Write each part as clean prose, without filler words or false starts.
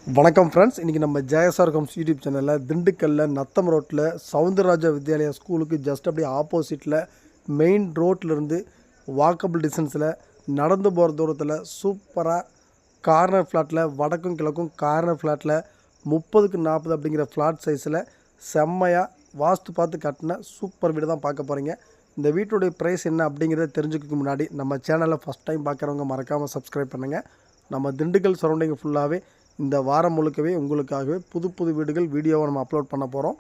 வணக்கம் ஃப்ரெண்ட்ஸ். இன்றைக்கி நம்ம ஜெயசார் ஹோம்ஸ் யூடியூப் சேனலில் திண்டுக்கல்லில் நத்தம் ரோட்டில் சவுந்தரராஜா வித்யாலயா ஸ்கூலுக்கு ஜஸ்ட் அப்படியே ஆப்போசிட்டில் மெயின் ரோட்லேருந்து வாக்கபிள் டிஸ்டன்ஸில் நடந்து போகிற தூரத்தில் சூப்பராக கார்னர் ஃப்ளாட்டில் வடக்கும் கிழக்கும் கார்னர் ஃப்ளாட்டில் 30க்கு 40 அப்படிங்கிற ஃப்ளாட் சைஸில் செம்மையாக வாஸ்து பார்த்து கட்டின சூப்பர் வீடு தான் பார்க்க போகிறீங்க. இந்த வீட்டுடைய ப்ரைஸ் என்ன அப்படிங்கிறத தெரிஞ்சுக்க முன்னாடி நம்ம சேனலை ஃபஸ்ட் டைம் பார்க்குறவங்க மறக்காமல் சப்ஸ்கிரைப் பண்ணுங்கள். நம்ம திண்டுக்கல் சரௌண்டிங் ஃபுல்லாகவே இந்த வாரம் முழுக்கவே உங்களுக்காகவே புது வீடுகள் வீடியோவை நம்ம அப்லோட் பண்ண போகிறோம்.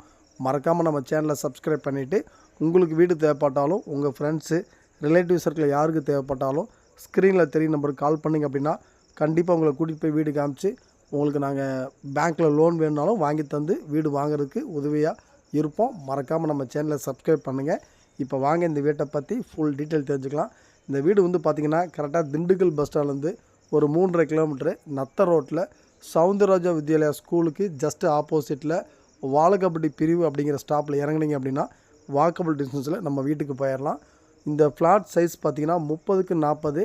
மறக்காமல் நம்ம சேனலை சப்ஸ்கிரைப் பண்ணிவிட்டு உங்களுக்கு வீடு தேவைப்பட்டாலும் உங்கள் ஃப்ரெண்ட்ஸு ரிலேட்டிவ் சர்க்கிளில் யாருக்கு தேவைப்பட்டாலும் ஸ்க்ரீனில் தெரிய நம்பருக்கு கால் பண்ணிங்க அப்படின்னா கண்டிப்பாக உங்களை கூட்டிகிட்டு போய் வீடு காமிச்சு உங்களுக்கு நாங்கள் பேங்க்கில் லோன் வேணுனாலும் வாங்கி தந்து வீடு வாங்குறதுக்கு உதவியாக இருப்போம். மறக்காமல் நம்ம சேனலை சப்ஸ்கிரைப் பண்ணுங்கள். இப்போ வாங்க இந்த வீட்டை பற்றி ஃபுல் டீட்டெயில் தெரிஞ்சுக்கலாம். இந்த வீடு வந்து பார்த்திங்கன்னா கரெக்டாக திண்டுக்கல் பஸ் ஸ்டாண்ட்லேருந்து ஒரு 3.5 கிலோமீட்டரு நத்த ரோட்டில் சவுந்தரராஜா வித்யாலயா ஸ்கூலுக்கு ஜஸ்ட்டு ஆப்போசிட்டில் வாழகப்பட்டி பிரிவு அப்படிங்கிற ஸ்டாப்பில் இறங்குனீங்க அப்படின்னா வாக்கபிள் டிஸ்டன்ஸில் நம்ம வீட்டுக்கு போயிடலாம். இந்த ஃப்ளாட் சைஸ் பார்த்திங்கன்னா 30க்கு 40,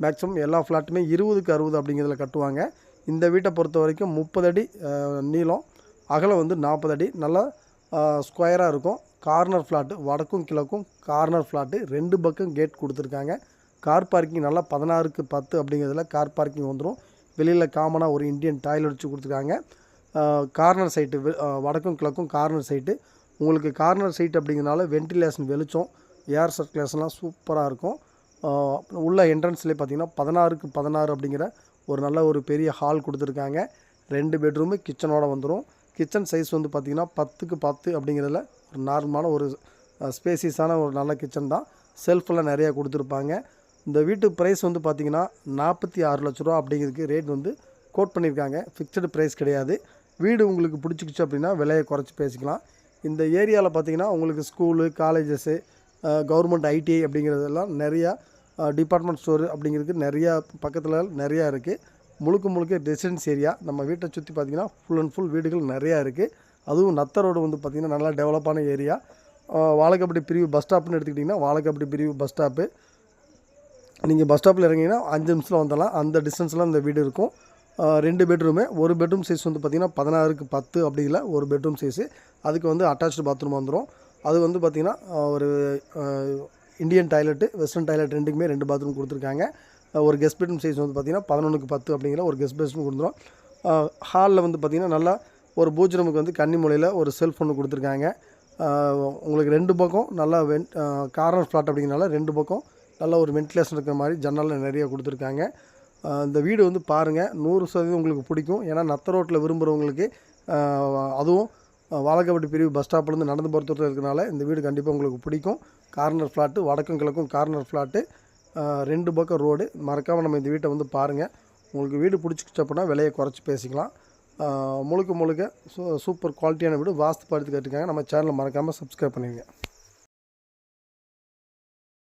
மேக்ஸிமம் எல்லா ஃப்ளாட்டுமே 20க்கு 60 அப்படிங்கிறதுல கட்டுவாங்க. இந்த வீட்டை பொறுத்த வரைக்கும் 30 அடி நீளம், அகலம் வந்து 40 அடி, நல்லா ஸ்கொயராக இருக்கும். கார்னர் ஃப்ளாட்டு, வடக்கும் கிழக்கும் கார்னர் ஃப்ளாட்டு, 2 பக்கம் கேட் கொடுத்துருக்காங்க. கார் பார்க்கிங் நல்லா 16க்கு 10 அப்படிங்கிறதுல கார் பார்க்கிங் வந்துடும். வெளியில் காமனாக ஒரு இந்தியன் டாய்லெட் வச்சு கொடுத்துருக்காங்க. கார்னர் சைட்டு வடக்கும் கிழக்கும் கார்னர் சைட்டு. உங்களுக்கு கார்னர் சைட் அப்படிங்கிறனால வென்டிலேஷன் வெளிச்சம் ஏர் சர்க்குலேஷன்லாம் சூப்பராக இருக்கும். உள்ள என்ட்ரன்ஸ்லேயே பார்த்திங்கன்னா 16க்கு 16 அப்படிங்கிற ஒரு நல்ல ஒரு பெரிய ஹால் கொடுத்துருக்காங்க. 2 பெட்ரூமு கிச்சனோட வந்துடும். கிச்சன் சைஸ் வந்து பார்த்திங்கன்னா 10க்கு 10 அப்படிங்கிறதுல ஒரு நார்மலான ஒரு ஸ்பேசியஸான ஒரு நல்ல கிச்சன் தான். செல்ஃபெல்லாம் நிறையா கொடுத்துருப்பாங்க. இந்த வீட்டு ப்ரைஸ் வந்து பார்த்திங்கன்னா 46 லட்ச ரூபா அப்படிங்கிறதுக்கு ரேட் வந்து கோட் பண்ணியிருக்காங்க. ஃபிக்ஸ்டு ப்ரைஸ் கிடையாது. வீடு உங்களுக்கு பிடிச்சிக்கிச்சு அப்படின்னா விலையை குறைச்சி பேசிக்கலாம். இந்த ஏரியாவில் பார்த்திங்கன்னா உங்களுக்கு ஸ்கூலு, காலேஜஸ்ஸு, கவர்மெண்ட் ஐடிஐ அப்படிங்கிறதெல்லாம் நிறையா டிபார்ட்மெண்ட் ஸ்டோரு அப்படிங்கிறது நிறையா பக்கத்தில் நிறையா இருக்குது. முழுக்க ரெசிடென்ஸ் ஏரியா. நம்ம வீட்டை சுற்றி பார்த்திங்கன்னா ஃபுல் அண்ட் ஃபுல் வீடுகள் நிறையா இருக்குது. அதுவும் நத்த ரோடு வந்து பார்த்திங்கன்னா நல்லா டெவலப்பான ஏரியா. வாழகப்பட்டி பிரிவு பஸ் ஸ்டாப்னு எடுத்துக்கிட்டிங்கன்னா வாழகப்பட்டி பிரிவு பஸ் ஸ்டாப்பு. நீங்கள் பஸ் ஸ்டாப்பில் இறங்கிங்கன்னா 5 நிமிஷத்தில் வந்துடலாம். அந்த டிஸ்டன்ஸில் இந்த வீடு இருக்கும். 2 பெட்ரூமு. ஒரு பெட்ரூம் சைஸ் வந்து பார்த்திங்கன்னா 16க்கு 10 அப்படிங்கிற ஒரு பெட்ரூம் சைஸு. அதுக்கு வந்து அட்டாச்சு பாத்ரூம் வந்துடும். அது வந்து பார்த்திங்கன்னா ஒரு இந்தியன் டாய்லெட்டு, வெஸ்டர்ன் டாய்லெட் ரெண்டுக்குமே 2 பாத்ரூம் கொடுத்துருக்காங்க. ஒரு கெஸ்ட் பெட்ரூம் சைஸ் வந்து பார்த்திங்கன்னா 11க்கு 10 அப்படிங்கிற ஒரு கெஸ்ட் பெட்ரூம் கொடுத்துரும். ஹாலில் வந்து பார்த்திங்கன்னா நல்லா ஒரு பூஜ் ரூமுக்கு வந்து கன்னி மூலையில் ஒரு செல்ஃப் ஒன்று கொடுத்துருக்காங்க. உங்களுக்கு 2 பக்கம் நல்லா கார்னர் ஃப்ளாட் அப்படிங்கிறனால 2 பக்கம் நல்ல ஒரு வென்டிலேஷன் இருக்கிற மாதிரி ஜன்னலில் நிறைய கொடுத்துருக்காங்க. இந்த வீடு வந்து பாருங்கள், 100% உங்களுக்கு பிடிக்கும். ஏன்னா நத்த ரோட்டில் விரும்புகிறவங்களுக்கு, அதுவும் வாழகப்பட்டி பிரிவு பஸ் ஸ்டாப்லேருந்து நடந்து போகிறதுல இருக்கிறனால இந்த வீடு கண்டிப்பாக உங்களுக்கு பிடிக்கும். கார்னர் ஃப்ளாட்டு, வடக்கும் கிழக்கும் கார்னர் ஃப்ளாட்டு, 2 பக்கம் ரோடு. மறக்காமல் நம்ம இந்த வீட்டை வந்து பாருங்கள். உங்களுக்கு வீடு பிடிச்சிக்கிச்சு அப்படின்னா விலையை குறைச்சி பேசிக்கலாம். முழுக்க சூப்பர் குவாலிட்டியான வீடு வாஸ்து பார்த்து கேட்டுருக்காங்க. நம்ம சேனலை மறக்காமல் சப்ஸ்கிரைப் பண்ணிடுங்க.